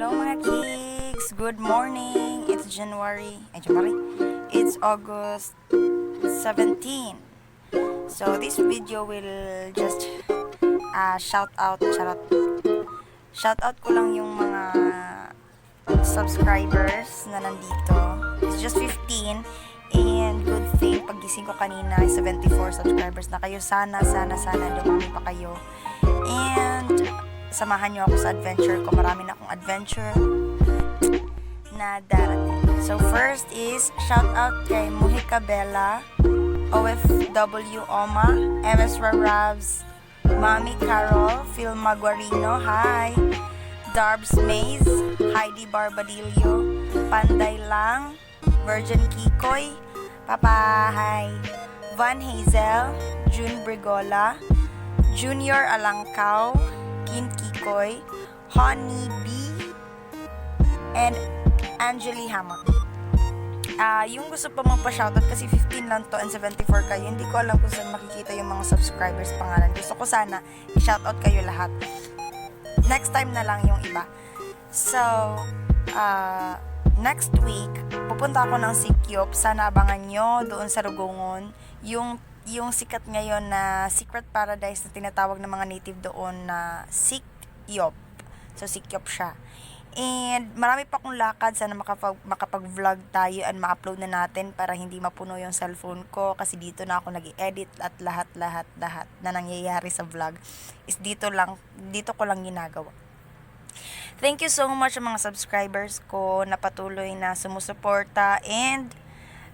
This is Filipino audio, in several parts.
Hello mga kids! Good morning! It's It's August 17. So this video will just shout out ko lang yung mga subscribers na nandito. It's just 15 and good thing paggising ko kanina ay 74 subscribers na kayo. Sana dumami pa kayo. And samahan nyo ako sa adventure ko. Marami na akong adventure na darating. So first is shout out kay Muhika Bella, OFW Oma, MS Rabs, Mami Carol, Phil Maguarino, hi, Darbs Maze, Heidi Barbadillo, Panday Lang, Virgin Kikoy, Papa, hi, Van Hazel, June Brigola, Junior Alangkaw, Kim Kikoy, Honey B, and Angeli Hamak. Yung gusto pa magpa-shoutout kasi 15 lang to and 74 kayo, hindi ko alam kung saan makikita yung mga subscribers pangalan. Gusto ko sana i-shoutout kayo lahat. Next time na lang yung iba. So, next week, pupunta ako ng Sikyop. Sana abangan nyo doon sa Rugungon. Yung sikat ngayon na secret paradise na tinatawag ng mga native doon na Sikyop. So, Sikyop siya. And marami pa akong lakad. Sana makapag-vlog tayo and ma-upload na natin para hindi mapuno yung cellphone ko. Kasi dito na ako nag-edit at lahat na nangyayari sa vlog is dito ko lang ginagawa. Thank you so much sa mga subscribers ko na patuloy na sumusuporta, and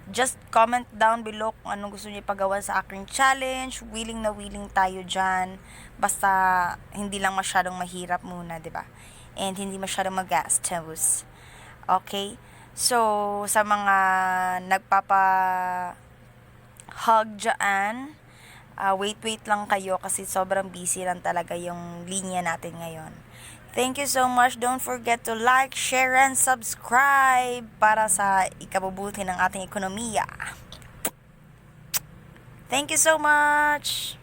just comment down below kung anong gusto niyo ipagawa sa aking challenge. Willing na willing tayo dyan. Basta hindi lang masyadong mahirap muna, diba? And hindi masyadong magastos. Okay? So, sa mga nagpapa-hug dyan, wait lang kayo kasi sobrang busy lang talaga yung linya natin ngayon. Thank you so much. Don't forget to like, share, and subscribe para sa ikabubuti ng ating ekonomiya. Thank you so much.